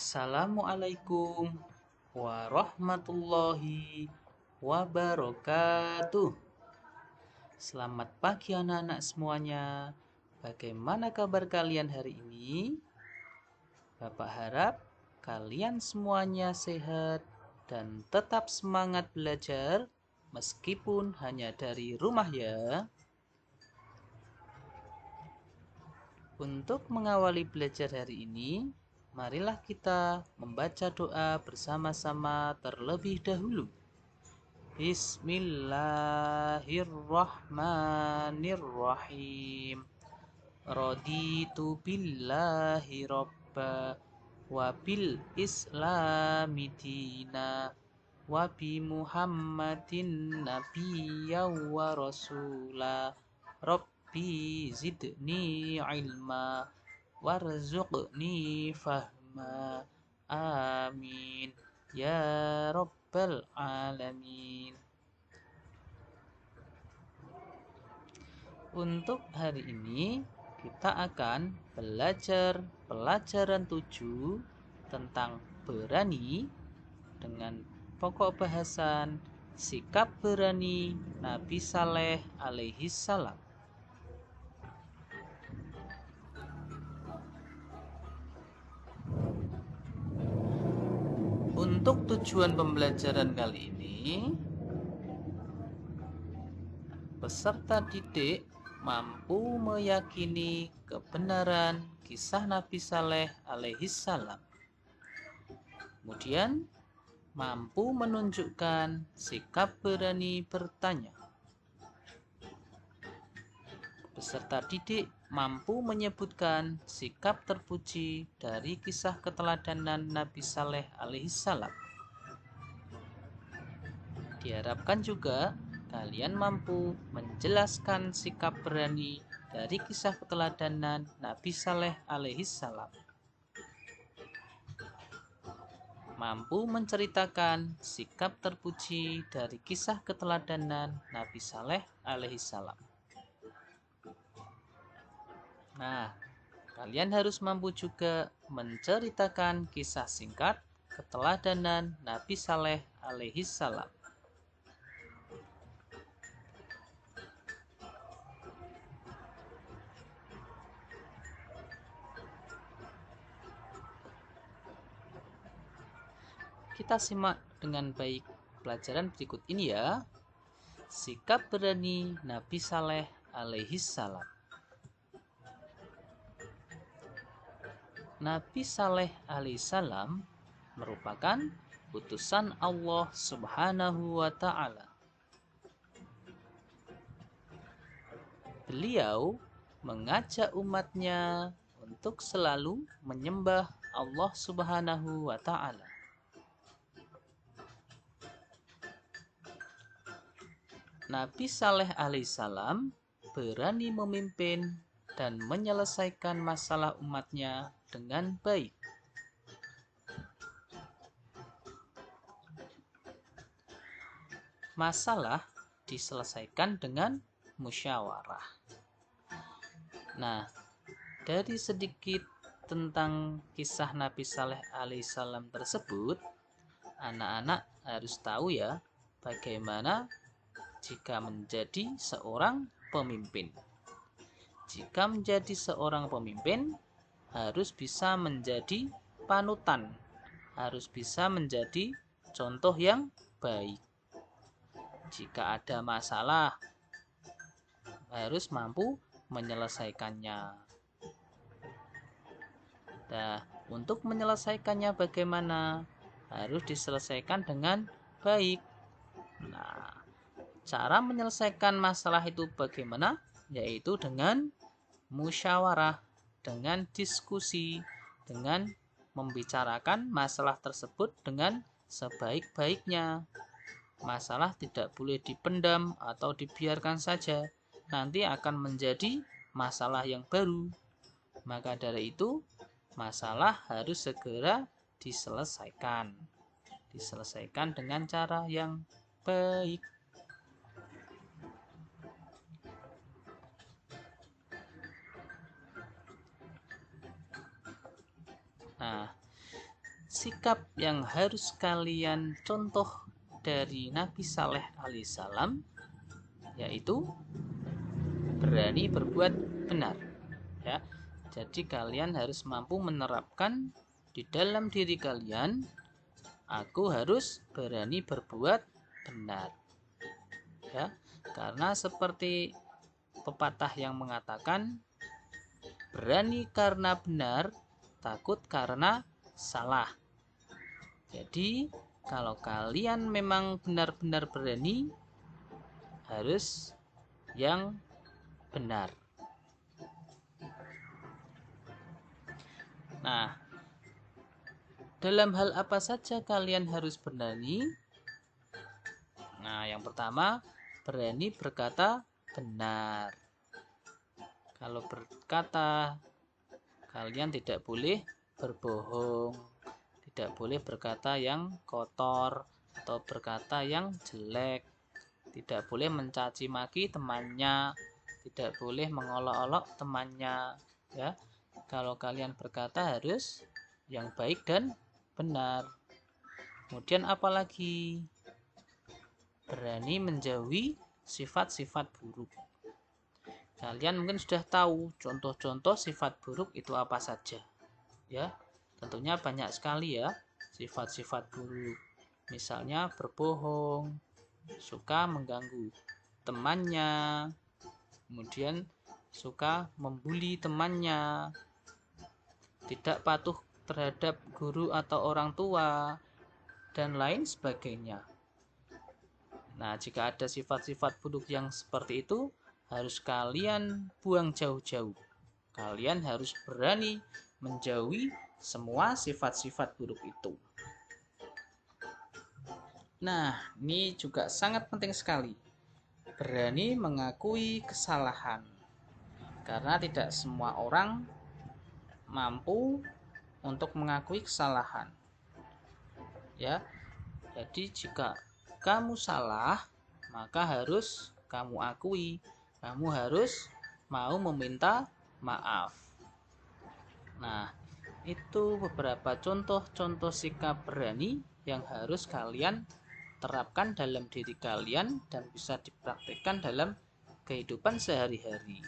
Assalamualaikum warahmatullahi wabarakatuh. Selamat pagi anak-anak semuanya. Bagaimana kabar kalian hari ini? Bapak harap kalian semuanya sehat dan tetap semangat belajar meskipun hanya dari rumah ya. Untuk mengawali belajar hari ini, marilah kita membaca doa bersama-sama terlebih dahulu. Bismillahirrahmanirrahim. Raditu billahi robba wa bil islami dina wa bi muhammadin nabiyya wa rasula rabbi zidni ilma warzuqni fahma amin ya rabbal alamin. Untuk hari ini kita akan belajar pelajaran 7 tentang berani dengan pokok bahasan sikap berani Nabi Saleh alaihi salam. Untuk tujuan pembelajaran kali ini, peserta didik mampu meyakini kebenaran kisah Nabi Saleh alaihi salam. Kemudian mampu menunjukkan sikap berani bertanya. Peserta didik mampu menyebutkan sikap terpuji dari kisah keteladanan Nabi Saleh alaihi salam. Diharapkan juga kalian mampu menjelaskan sikap berani dari kisah keteladanan Nabi Saleh alaihi salam. Mampu menceritakan sikap terpuji dari kisah keteladanan Nabi Saleh alaihi salam. Nah, kalian harus mampu juga menceritakan kisah singkat keteladanan Nabi Saleh alaihi salam. Kita simak dengan baik pelajaran berikut ini ya. Sikap berani Nabi Saleh alaihi salam. Nabi Saleh alaihi salam merupakan utusan Allah Subhanahu wa taala. Beliau mengajak umatnya untuk selalu menyembah Allah Subhanahu wa taala. Nabi Saleh alaihissalam berani memimpin dan menyelesaikan masalah umatnya dengan baik. Masalah diselesaikan dengan musyawarah. Nah, dari sedikit tentang kisah Nabi Saleh alaihissalam tersebut, anak-anak harus tahu ya bagaimana jika menjadi seorang pemimpin. Jika menjadi seorang pemimpin, harus bisa menjadi panutan, harus bisa menjadi contoh yang baik. Jika ada masalah, harus mampu menyelesaikannya. Nah, untuk menyelesaikannya bagaimana? Harus diselesaikan dengan baik. Nah, cara menyelesaikan masalah itu bagaimana? Yaitu dengan musyawarah, dengan diskusi, dengan membicarakan masalah tersebut dengan sebaik-baiknya. Masalah tidak boleh dipendam atau dibiarkan saja. Nanti akan menjadi masalah yang baru. Maka dari itu, masalah harus segera diselesaikan. Diselesaikan dengan cara yang baik. Nah, sikap yang harus kalian contoh dari Nabi Saleh alaihissalam, yaitu berani berbuat benar. Ya, jadi kalian harus mampu menerapkan di dalam diri kalian, aku harus berani berbuat benar. Ya, karena seperti pepatah yang mengatakan, berani karena benar, takut karena salah. Jadi, kalau kalian memang benar-benar berani, harus yang benar. Nah, dalam hal apa saja kalian harus berani? Nah, yang pertama, berani berkata benar. Kalau berkata, kalian tidak boleh berbohong, tidak boleh berkata yang kotor atau berkata yang jelek, tidak boleh mencaci maki temannya, tidak boleh mengolok-olok temannya, ya. Kalau kalian berkata harus yang baik dan benar. Kemudian apalagi? Berani menjauhi sifat-sifat buruk. Kalian mungkin sudah tahu contoh-contoh sifat buruk itu apa saja. Ya, tentunya banyak sekali ya sifat-sifat buruk. Misalnya berbohong, suka mengganggu temannya, kemudian suka membuli temannya, tidak patuh terhadap guru atau orang tua, dan lain sebagainya. Nah, jika ada sifat-sifat buruk yang seperti itu, harus kalian buang jauh-jauh. Kalian harus berani menjauhi semua sifat-sifat buruk itu. Nah, ini juga sangat penting sekali. Berani mengakui kesalahan. Karena tidak semua orang mampu untuk mengakui kesalahan. Ya. Jadi jika kamu salah, maka harus kamu akui. Kamu harus mau meminta maaf. Nah, itu beberapa contoh-contoh sikap berani yang harus kalian terapkan dalam diri kalian dan bisa dipraktikkan dalam kehidupan sehari-hari.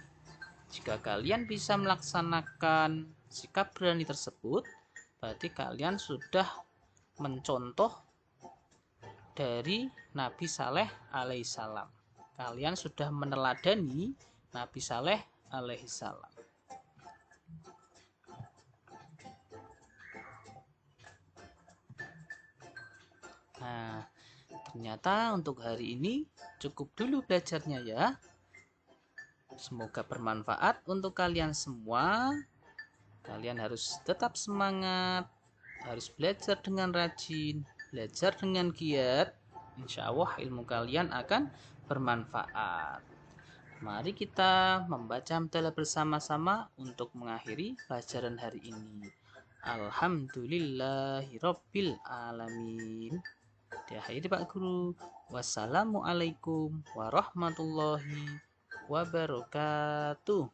Jika kalian bisa melaksanakan sikap berani tersebut, berarti kalian sudah mencontoh dari Nabi Saleh alaihissalam. Kalian sudah meneladani Nabi Saleh alaihissalam. Nah, ternyata untuk hari ini cukup dulu belajarnya ya. Semoga bermanfaat untuk kalian semua. Kalian harus tetap semangat, harus belajar dengan rajin, belajar dengan giat. Insya Allah ilmu kalian akan bermanfaat. Mari kita membaca hamdalah bersama-sama untuk mengakhiri pelajaran hari ini. Alhamdulillahirabbil alamin. Diakhiri Pak Guru. Wassalamualaikum warahmatullahi wabarakatuh.